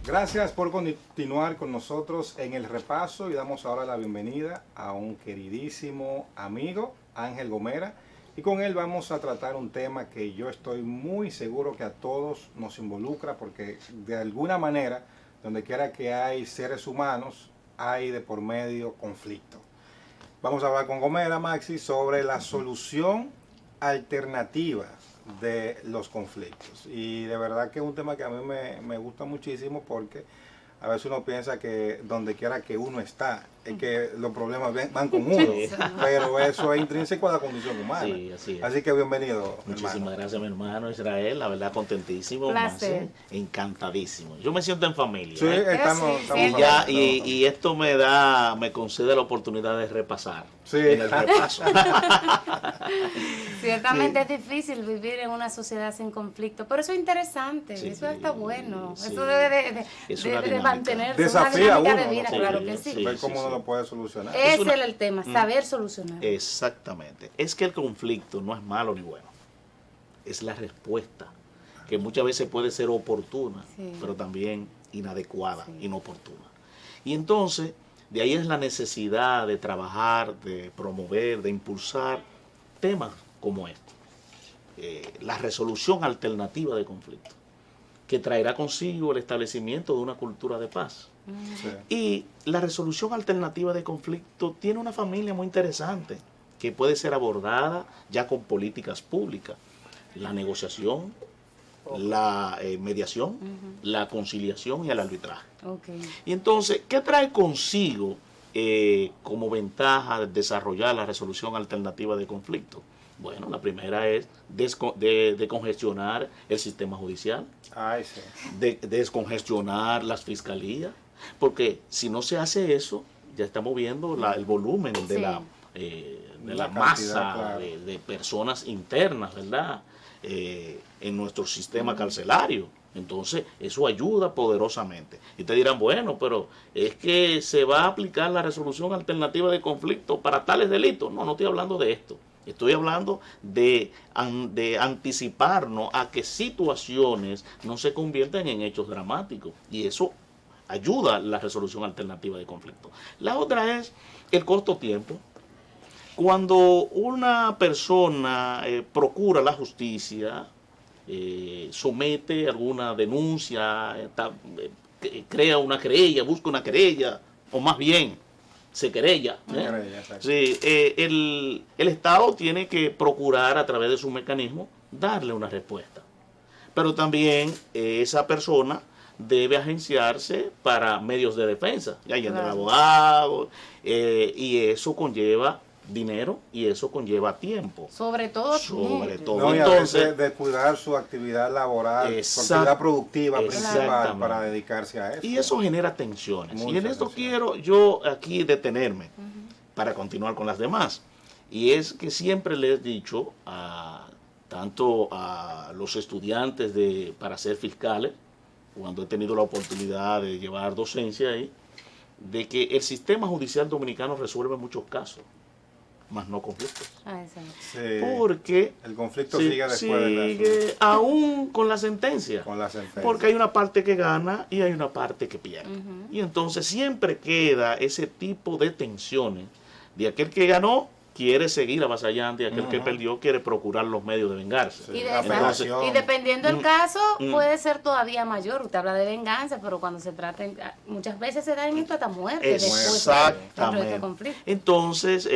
Gracias por continuar con nosotros en el repaso y damos ahora la bienvenida a un queridísimo amigo, Ángel Gomera, y con él vamos a tratar un tema que yo estoy muy seguro que a todos nos involucra porque de alguna manera, donde quiera que hay seres humanos, hay de por medio conflicto. Vamos a hablar con Gomera, Maxi, sobre la solución alternativa de los conflictos. Y de verdad que es un tema que a mí me gusta muchísimo porque a veces uno piensa que donde quiera que uno está, es que los problemas van con uno, pero eso es intrínseco a la condición humana. Sí, así es. Así que bienvenido, Muchísimas hermano. gracias, mi hermano Israel. La verdad, contentísimo, Placer. Maxi, encantadísimo. Yo me siento en familia. Sí, estamos Y esto me concede la oportunidad de repasar. Sí. En el repaso. Ciertamente es difícil vivir en una sociedad sin conflicto, pero eso es interesante, Sí, eso está bueno, sí. eso debe Es una de dinámica. mantenerse Desafía una dinámica a de uno, vida, ¿no? claro Sí, que sí. sí. Ver cómo uno lo puede solucionar. Ese una- es el tema, saber solucionar. Exactamente. Es que el conflicto no es malo ni bueno. Es la respuesta, que muchas veces puede ser oportuna, Sí. pero también inadecuada, Sí. inoportuna. Y entonces, de ahí es la necesidad de trabajar, de promover, de impulsar temas como este. La resolución alternativa de conflicto, que traerá consigo el establecimiento de una cultura de paz. Sí. Y la resolución alternativa de conflicto tiene una familia muy interesante que puede ser abordada ya con políticas públicas. La negociación, la mediación, la conciliación y el arbitraje. Okay. Y entonces, ¿qué trae consigo como ventaja desarrollar la resolución alternativa de conflicto? Bueno, la primera es descongestionar el sistema judicial, Ay, sí. descongestionar las fiscalías, porque si no se hace eso, ya estamos viendo el volumen de Sí. la La masa cantidad, claro. de personas internas, ¿verdad? En nuestro sistema carcelario. Entonces, eso ayuda poderosamente. Y te dirán, bueno, pero es que se va a aplicar la resolución alternativa de conflicto para tales delitos. No, no estoy hablando de esto. Estoy hablando de anticiparnos a que situaciones no se conviertan en hechos dramáticos. Y eso ayuda a la resolución alternativa de conflicto. La otra es el costo-tiempo. Cuando una persona procura la justicia, somete alguna denuncia, crea una querella, busca una querella, o más bien se querella. Querella, exacto. Sí, el Estado tiene que procurar a través de su mecanismo darle una respuesta. Pero también esa persona debe agenciarse para medios de defensa. Ya hay el Claro. abogado, y eso conlleva dinero y eso conlleva tiempo. Sobre todo, Sobre todo. No, y a Entonces, veces descuidar su actividad laboral, su Exacto. actividad productiva principal Exactamente. para dedicarse a eso. y eso genera tensiones. Y en Muchas esto tensiones. quiero yo aquí detenerme para continuar con las demás. Y es que siempre les he dicho tanto a los estudiantes para ser fiscales, cuando he tenido la oportunidad de llevar docencia ahí, de que el sistema judicial dominicano resuelve muchos casos, más no conflictos. Ah, exacto. Sí, Porque el conflicto sí, sigue después de sigue aún con la sentencia. con la sentencia. Porque hay una parte que gana y hay una parte que pierde. Ujú. Y entonces siempre queda ese tipo de tensiones de aquel que ganó quiere seguir avasallando y aquel que perdió quiere procurar los medios de vengarse. Sí, Y, de- Entonces, y dependiendo del caso, mm. puede ser todavía mayor. Usted habla de venganza, pero cuando se trata, muchas veces se da en esto hasta muerte después dentro de este Exactamente. conflicto. Entonces,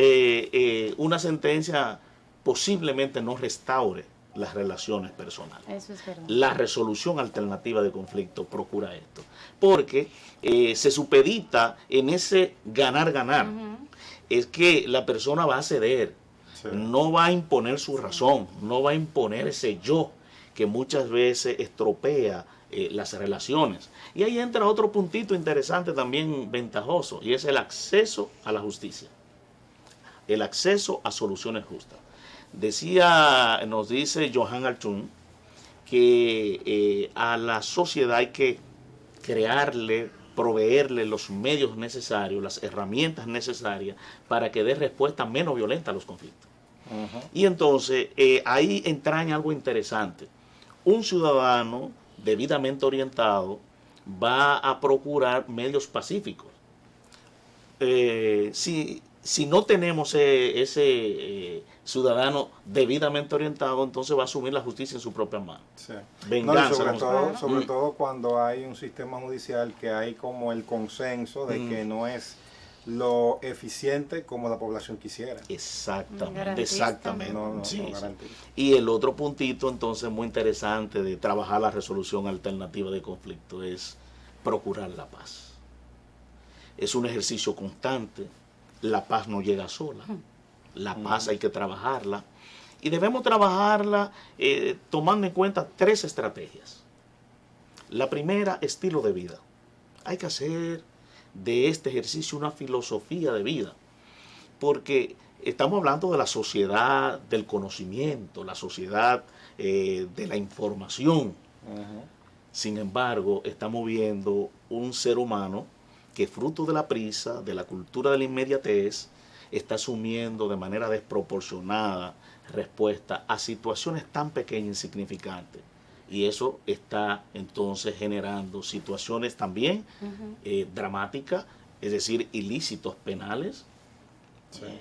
una sentencia posiblemente no restaure las relaciones personales. Eso es verdad. La resolución alternativa de conflicto procura esto. Porque se supedita en ese ganar-ganar. Es que la persona va a ceder, Sí. no va a imponer su razón, no va a imponer ese yo que muchas veces estropea las relaciones. Y ahí entra otro puntito interesante también ventajoso, y es el acceso a la justicia, el acceso a soluciones justas. Nos dice Johan Archun, que a la sociedad hay que crearle, proveerle los medios necesarios, las herramientas necesarias para que dé respuesta menos violenta a los conflictos. Y entonces ahí entraña algo interesante. Un ciudadano debidamente orientado va a procurar medios pacíficos. Si no tenemos ese ciudadano debidamente orientado, entonces va a asumir la justicia en su propia mano. Sí. Venganza. No, y Claro. sobre todo cuando hay un sistema judicial que hay como el consenso de que no es lo eficiente como la población quisiera. Exactamente, Garantista. exactamente. No Sí, sí. garantiza. Y el otro puntito entonces muy interesante de trabajar la resolución alternativa de conflicto es procurar la paz. Es un ejercicio constante. La paz no llega sola. La paz hay que trabajarla. Y debemos trabajarla tomando en cuenta 3 estrategias. La primera, estilo de vida. Hay que hacer de este ejercicio una filosofía de vida. Porque estamos hablando de la sociedad del conocimiento, la sociedad de la información. Sin embargo, estamos viendo un ser humano que fruto de la prisa, de la cultura de la inmediatez, está asumiendo de manera desproporcionada respuesta a situaciones tan pequeñas e insignificantes. Y eso está entonces generando situaciones también dramáticas, es decir, ilícitos penales,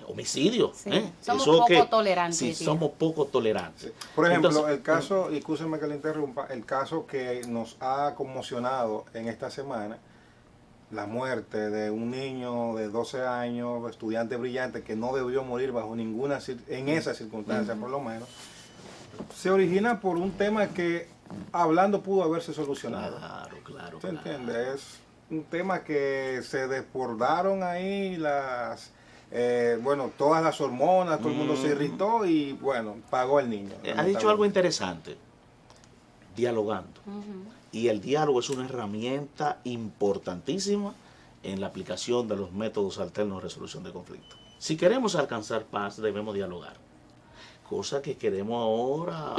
homicidios. Sí. Somos poco tolerantes, Sí, diría. somos poco tolerantes. Sí. Por ejemplo, Entonces, el caso, y escúcheme que le interrumpa, el caso que nos ha conmocionado en esta semana, la muerte de un niño de 12 años, estudiante brillante, que no debió morir bajo ninguna, en esa circunstancia por lo menos, se origina por un tema que hablando pudo haberse solucionado. Claro. ¿Se entiende? Es un tema que se desbordaron ahí todas las hormonas, todo el mundo se irritó y bueno, pagó el niño. Ha dicho algo interesante, dialogando. Y el diálogo es una herramienta importantísima en la aplicación de los métodos alternos de resolución de conflictos. Si queremos alcanzar paz, debemos dialogar. Cosa que queremos ahora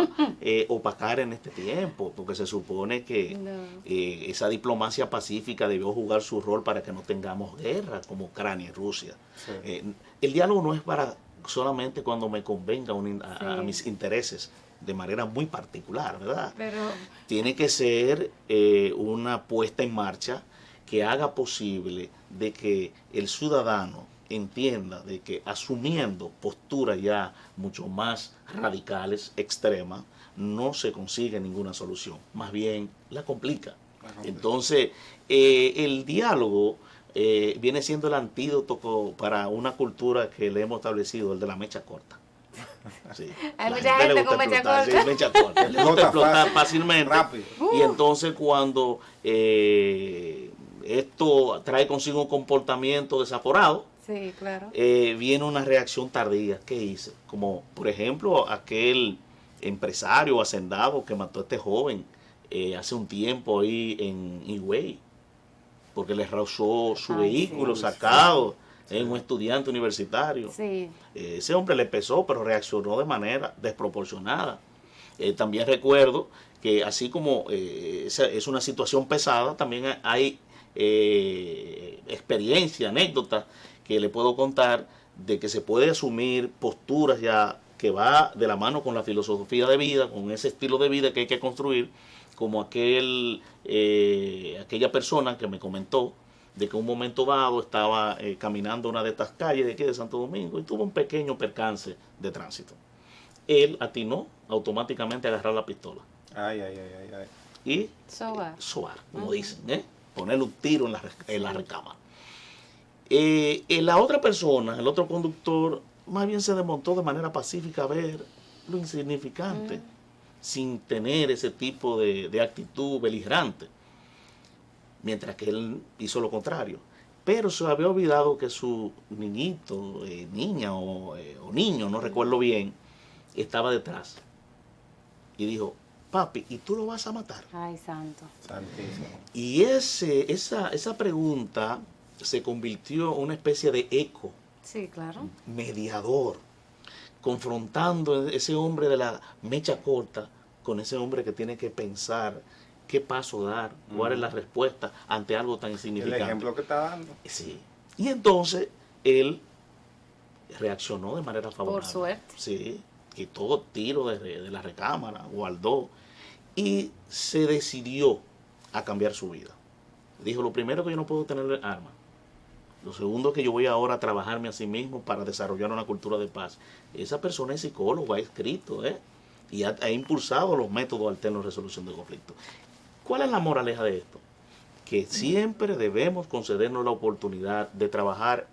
opacar en este tiempo, porque se supone que esa diplomacia pacífica debió jugar su rol para que no tengamos guerra como Ucrania y Rusia. Sí. El diálogo no es para solamente cuando me convenga a mis intereses, de manera muy particular, ¿verdad? Pero tiene que ser una puesta en marcha que haga posible de que el ciudadano entienda de que asumiendo posturas ya mucho más radicales, extremas, no se consigue ninguna solución, más bien la complica. Entonces, el diálogo viene siendo el antídoto para una cultura que le hemos establecido, el de la mecha corta. Sí. Hay mucha gente con mecha corta. Sí, mecha corta. Le gusta explotar fácilmente. Rápido. Y entonces cuando esto trae consigo un comportamiento desaforado, sí, claro. Viene una reacción tardía. ¿Qué hice? Como por ejemplo aquel empresario hacendado que mató a este joven hace un tiempo ahí en Higüey, porque le rozó su vehículo sacado. Es un estudiante universitario. Sí. Ese hombre le pesó, pero reaccionó de manera desproporcionada. También recuerdo que así como es una situación pesada, también hay experiencia, anécdotas que le puedo contar de que se puede asumir posturas ya que va de la mano con la filosofía de vida, con ese estilo de vida que hay que construir, como aquella persona que me comentó de que en un momento dado estaba caminando una de estas calles de aquí de Santo Domingo y tuvo un pequeño percance de tránsito. Él atinó automáticamente a agarrar la pistola. Y sobar, como dicen, ponerle un tiro en la recámara. La otra persona, el otro conductor, más bien se desmontó de manera pacífica a ver lo insignificante, sin tener ese tipo de actitud beligerante. Mientras que él hizo lo contrario. Pero se había olvidado que su niñito, niña o niño, no recuerdo bien, estaba detrás. Y dijo, papi, ¿y tú lo vas a matar? Ay, santo. Santísimo. Y esa pregunta se convirtió en una especie de eco. Sí, claro. Mediador, confrontando a ese hombre de la mecha corta con ese hombre que tiene que pensar qué paso dar, cuál es la respuesta ante algo tan insignificante. El ejemplo que está dando. Sí. Y entonces él reaccionó de manera favorable. Por suerte. Sí, quitó tiro de la recámara, guardó y se decidió a cambiar su vida. dijo, lo primero que yo no puedo tener armas. Lo segundo que yo voy ahora a trabajarme a sí mismo para desarrollar una cultura de paz. Esa persona es psicólogo, ha escrito, y ha impulsado los métodos alternos de resolución de conflictos. ¿Cuál es la moraleja de esto? Que siempre debemos concedernos la oportunidad de trabajar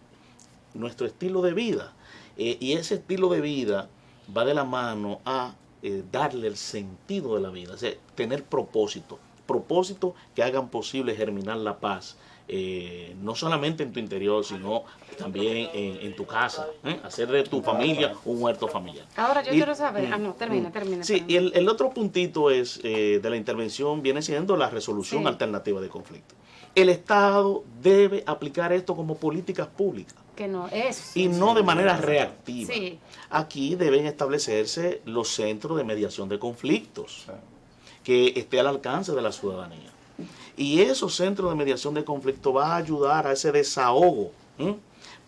nuestro estilo de vida. Y ese estilo de vida va de la mano a darle el sentido de la vida, o sea, tener propósitos que hagan posible germinar la paz, no solamente en tu interior, sino también en tu casa, hacer de tu familia un huerto familiar. Ahora yo quiero saber, termina. Sí, y el otro puntito es de la intervención viene siendo la resolución Sí. alternativa de conflictos. El Estado debe aplicar esto como políticas públicas Que no es. y no de manera reactiva. Sí. Aquí deben establecerse los centros de mediación de conflictos Sí. que esté al alcance de la ciudadanía. Y esos centros de mediación de conflicto va a ayudar a ese desahogo,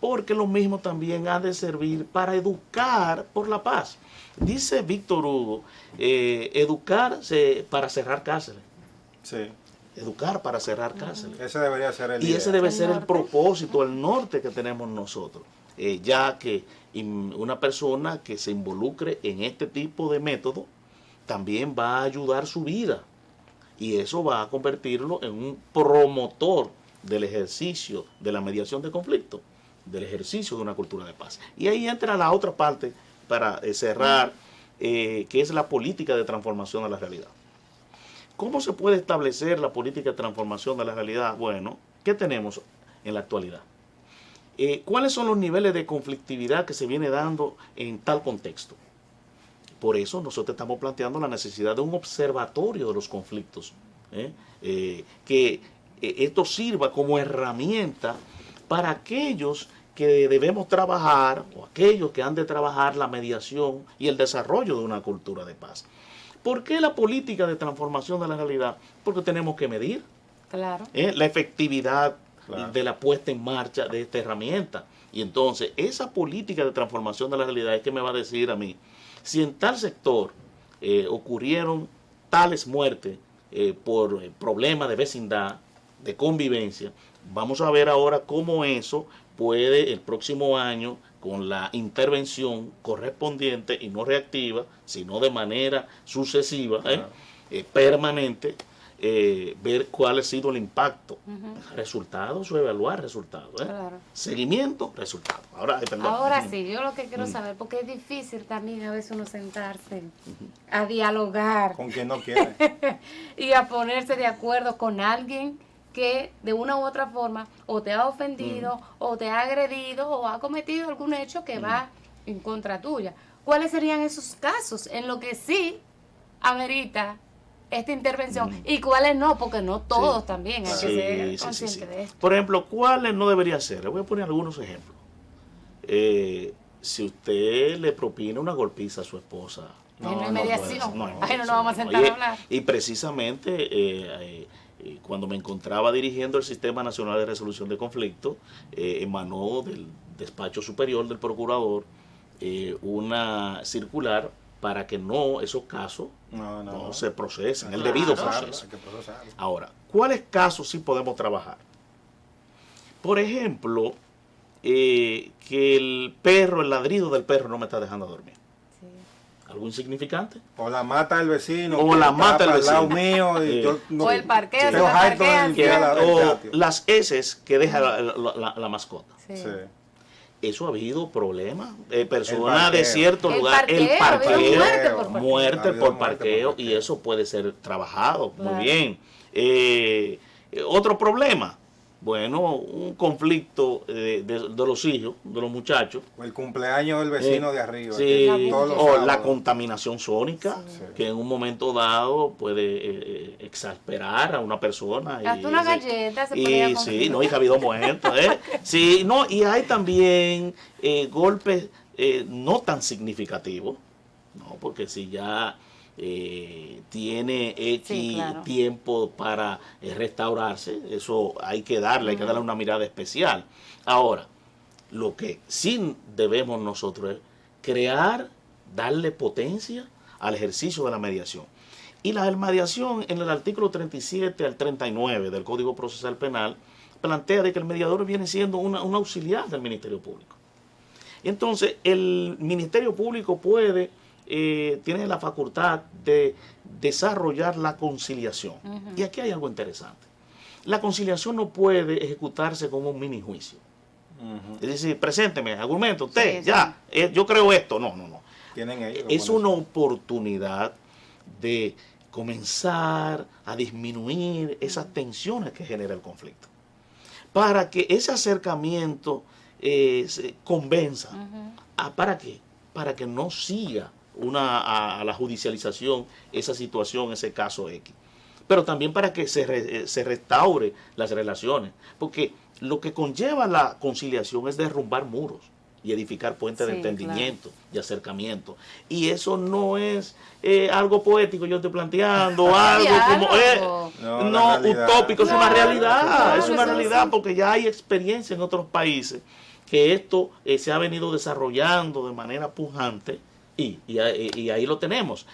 porque lo mismo también ha de servir para educar por la paz. Dice Víctor Hugo, educar para cerrar cárceles. Sí. Educar para cerrar cárceles. Ese debería ser el Y ese ideal. debe El ser el norte. propósito, el norte que tenemos nosotros. Ya que una persona que se involucre en este tipo de método también va a ayudar su vida. Y eso va a convertirlo en un promotor del ejercicio de la mediación de conflictos, del ejercicio de una cultura de paz. Y ahí entra la otra parte para cerrar, que es la política de transformación de la realidad. ¿Cómo se puede establecer la política de transformación de la realidad? Bueno, ¿qué tenemos en la actualidad? ¿Cuáles son los niveles de conflictividad que se viene dando en tal contexto? Por eso nosotros estamos planteando la necesidad de un observatorio de los conflictos, que esto sirva como herramienta para aquellos que debemos trabajar o aquellos que han de trabajar la mediación y el desarrollo de una cultura de paz. ¿Por qué la política de transformación de la realidad? Porque tenemos que medir Claro. la efectividad Claro. de la puesta en marcha de esta herramienta. Y entonces, esa política de transformación de la realidad es que me va a decir a mí, si en tal sector ocurrieron tales muertes por problemas de vecindad, de convivencia, vamos a ver ahora cómo eso puede el próximo año, con la intervención correspondiente y no reactiva, sino de manera sucesiva, permanente, ver cuál ha sido el impacto. Resultados o evaluar resultados. Claro. Seguimiento, resultados. Ahora sí, yo lo que quiero saber, porque es difícil también a veces uno sentarse a dialogar Con quien no quiere. y a ponerse de acuerdo con alguien que de una u otra forma o te ha ofendido o te ha agredido o ha cometido algún hecho que va en contra tuya. ¿Cuáles serían esos casos en lo que sí amerita esta intervención y cuáles no? Porque no todos también hay que ser conscientes de esto. Por ejemplo, ¿cuáles no debería ser? Le voy a poner algunos ejemplos. Si usted le propina una golpiza a su esposa, No hay mediación. no Ay, no nos vamos a sentar a hablar. Y precisamente cuando me encontraba dirigiendo el Sistema Nacional de Resolución de Conflictos, emanó del despacho superior del procurador una circular para que esos casos no se procesen, el debido proceso. Hay que procesarlo. Ahora, ¿cuáles casos sí podemos trabajar? Por ejemplo, que el ladrido del perro no me está dejando dormir. ¿Algo insignificante? O la mata el vecino. O que la está mata el al lado vecino. mío. Y yo no- O el parqueo, yo se la harto de parquean. limpiar el O patio. las heces que deja la mascota. Sí. Sí. Eso ha habido problemas. Personas parqueo. de cierto El lugar, parqueo, el ha habido parqueo, muerte por parqueo. muerte Ha habido por muerte por parqueo, y parqueo. eso puede ser trabajado. Claro. Muy bien. Otro problema. Bueno, un conflicto de los hijos, de los muchachos. O el cumpleaños del vecino de arriba. Sí, que todos los o la sábados. contaminación sónica, Sí. que en un momento dado puede exasperar a una persona. Hasta una galleta se podía y comer. sí, no, y ha habido muertos, Sí, no, y hay también golpes no tan significativos, no, porque si ya tiene X Sí, claro. tiempo para restaurarse, eso hay que darle una mirada especial. Ahora, lo que sí debemos nosotros es crear, darle potencia al ejercicio de la mediación. Y la mediación en el artículo 37 al 39 del Código Procesal Penal plantea de que el mediador viene siendo un auxiliar del Ministerio Público. Entonces, el Ministerio Público tiene la facultad de desarrollar la conciliación. Y aquí hay algo interesante. La conciliación no puede ejecutarse como un mini juicio. Es decir, presénteme, argumento, usted, ya, yo creo esto. No. Tienen ellos Es una oportunidad de comenzar a disminuir esas tensiones que genera el conflicto. Para que ese acercamiento se convenza. ¿Para qué? Para que no siga a la judicialización esa situación, ese caso X. Pero también para que se restaure las relaciones. Porque lo que conlleva la conciliación es derrumbar muros y edificar puentes de entendimiento, y acercamiento. Y eso no es algo poético, yo estoy planteando, algo como no utópico, es una realidad, es una realidad, porque ya hay experiencia en otros países que esto se ha venido desarrollando de manera pujante y ahí lo tenemos.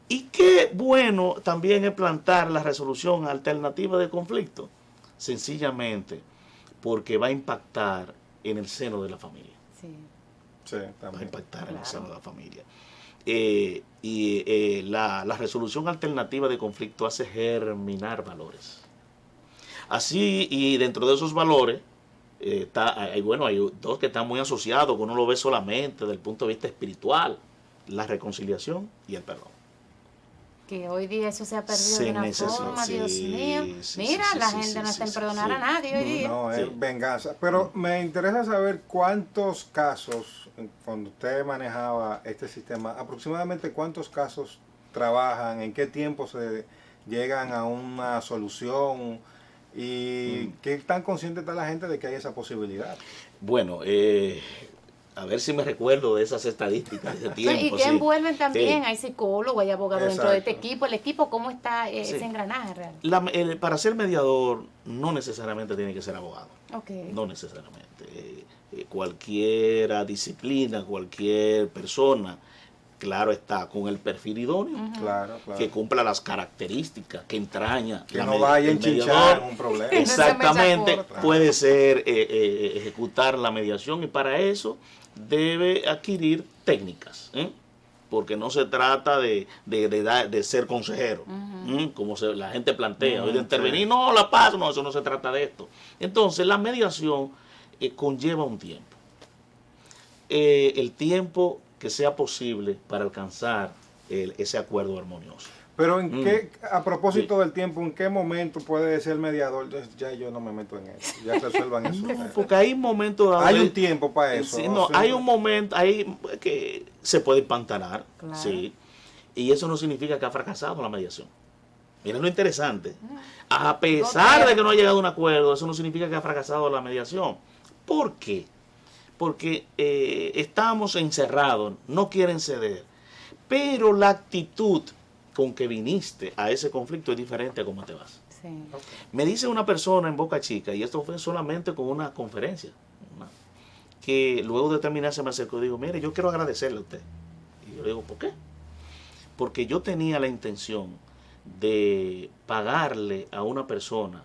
Y qué bueno también es plantar la resolución alternativa de conflicto, sencillamente porque va a impactar en el seno de la familia. Sí, va a impactar en el seno de la familia. La resolución alternativa de conflicto hace germinar valores. Así, y dentro de esos valores, hay dos que están muy asociados, que uno lo ve solamente desde el punto de vista espiritual: la reconciliación y el perdón. Que hoy día eso se ha perdido de una forma, Dios mío. Mira, la gente no está en perdonar a nadie hoy día. No, es venganza. Pero me interesa saber cuántos casos, cuando usted manejaba este sistema, aproximadamente cuántos casos trabajan, en qué tiempo se llegan a una solución y qué tan consciente está la gente de que hay esa posibilidad. Bueno, a ver si me recuerdo de esas estadísticas de ese tiempo. Y que envuelven también, sí. Hay psicólogos, hay abogados dentro de este equipo. El equipo, ¿cómo está ese engranaje real? Para ser mediador no necesariamente tiene que ser abogado. No necesariamente. Cualquier disciplina, cualquier persona, claro está, con el perfil idóneo, claro. que cumpla las características que entraña. Que no vaya a enchinchar un problema. Exactamente, puede ser ejecutar la mediación, y para eso debe adquirir técnicas, porque no se trata de ser consejero, como la gente plantea, hoy de intervenir, no, la paz, no, eso no se trata de esto. Entonces, la mediación conlleva un tiempo. El tiempo que sea posible para alcanzar ese acuerdo armonioso. Pero a propósito del tiempo, ¿en qué momento puede ser mediador? Ya yo no me meto en eso, ya resuelvan eso. No, porque hay un momento dado. Hay un tiempo para eso. Sí, no, hay un momento que se puede empantanar, claro. Sí, y eso no significa que ha fracasado la mediación. Miren lo interesante. A pesar de que no ha llegado a un acuerdo, eso no significa que ha fracasado la mediación. ¿Por qué? Porque estamos encerrados, no quieren ceder, pero la actitud con que viniste a ese conflicto es diferente a cómo te vas. Sí. Me dice una persona en Boca Chica, y esto fue solamente con una conferencia, que luego de terminar se me acercó y dijo: mire, yo quiero agradecerle a usted. Y yo le digo: ¿por qué? Porque yo tenía la intención de pagarle a una persona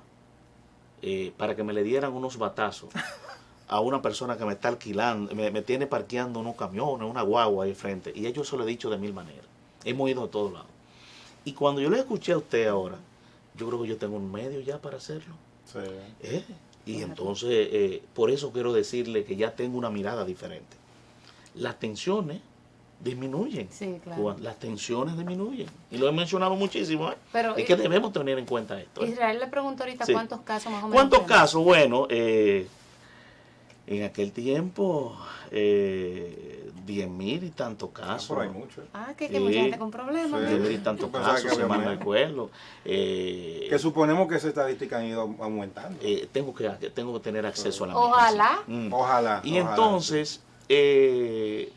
para que me le dieran unos batazos a una persona que me está alquilando, me tiene parqueando unos camiones, una guagua ahí frente, y yo se lo he dicho de mil maneras. Hemos ido a todos lados. Y cuando yo le escuché a usted ahora, yo creo que yo tengo un medio ya para hacerlo. Sí. Y entonces, por eso quiero decirle que ya tengo una mirada diferente. Las tensiones disminuyen. Sí, claro. Las tensiones disminuyen. Y lo he mencionado muchísimo. Pero, es que debemos tener en cuenta esto. Israel le preguntó ahorita cuántos casos más o menos. ¿Cuántos casos? Bueno, en aquel tiempo, 10.000 y tantos casos. Pero hay muchos. Que mucha gente con problemas. 10.000 y tantos casos, si mal no recuerdo. Que suponemos que esa estadística han ido aumentando. Tengo que tener acceso a la Ojalá. Ojalá. Y entonces, en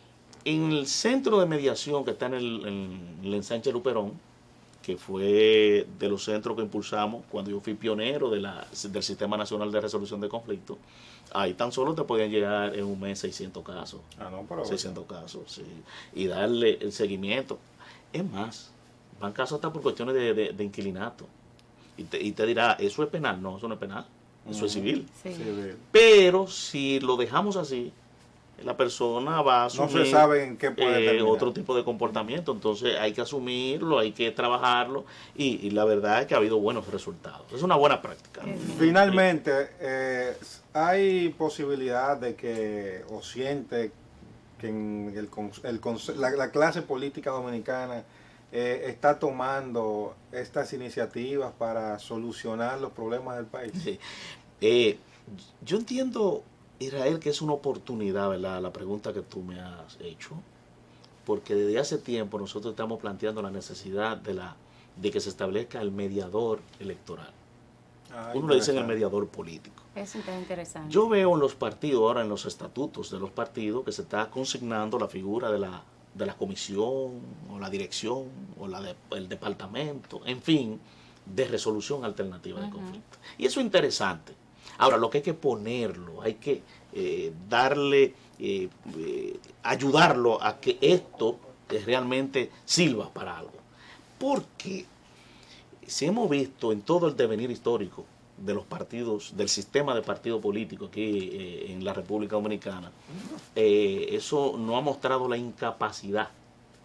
el centro de mediación que está en el ensanche Luperón, que fue de los centros que impulsamos cuando yo fui pionero del Sistema Nacional de Resolución de Conflictos, ahí tan solo te podían llegar en un mes 600 casos. 600 casos, sí. Y darle el seguimiento. Es más, van casos hasta por cuestiones de inquilinato. Y te dirá, ¿eso es penal? No, eso no es penal, eso es civil. Sí. Civil. Pero si lo dejamos así, la persona va a No asumir se sabe en qué puede terminar. otro tipo de comportamiento. Entonces hay que asumirlo, hay que trabajarlo y la verdad es que ha habido buenos resultados. Es una buena práctica. Finalmente, hay posibilidad de que, o siente que en la clase política dominicana está tomando estas iniciativas para solucionar los problemas del país. Sí. Yo entiendo, Israel, que es una oportunidad, ¿verdad? La pregunta que tú me has hecho, porque desde hace tiempo nosotros estamos planteando la necesidad de que se establezca el mediador electoral. Uno le dice el mediador político. Eso está interesante. Yo veo en los partidos, ahora en los estatutos de los partidos, que se está consignando la figura de la comisión, o la dirección, o el departamento, en fin, de resolución alternativa de conflictos. Y eso es interesante. Ahora, lo que hay que ponerlo, hay que darle, ayudarlo a que esto realmente sirva para algo. Porque si hemos visto en todo el devenir histórico de los partidos, del sistema de partido político aquí en la República Dominicana, eso nos ha mostrado la incapacidad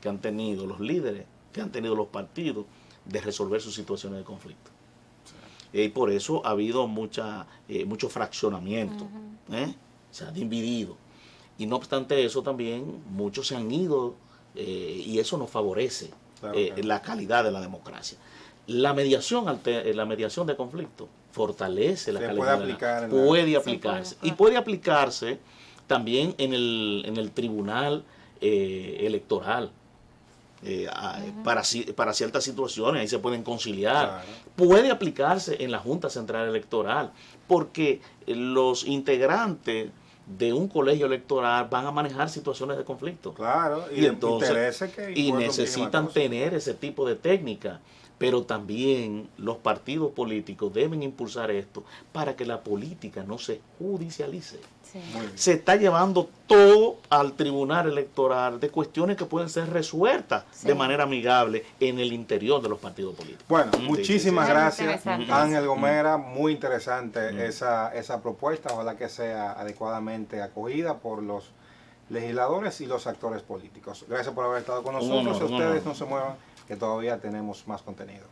que han tenido los líderes, que han tenido los partidos de resolver sus situaciones de conflicto. Y por eso ha habido mucho fraccionamiento, se ha dividido. Y no obstante eso también muchos se han ido y eso nos favorece la calidad de la democracia. La mediación de conflicto fortalece la calidad. Puede aplicarse. Y puede aplicarse también en el tribunal electoral. Para ciertas situaciones, ahí se pueden conciliar. Claro. Puede aplicarse en la Junta Central Electoral, porque los integrantes de un colegio electoral van a manejar situaciones de conflicto. Claro, y entonces necesitan tener ese tipo de técnica. Pero también los partidos políticos deben impulsar esto para que la política no se judicialice. Sí. Se está llevando todo al tribunal electoral de cuestiones que pueden ser resueltas de manera amigable en el interior de los partidos políticos. Bueno, muchísimas gracias, Ángel Gomera. Muy interesante esa propuesta. Ojalá que sea adecuadamente acogida por los legisladores y los actores políticos. Gracias por haber estado con nosotros. Ustedes no se muevan, que todavía tenemos más contenido.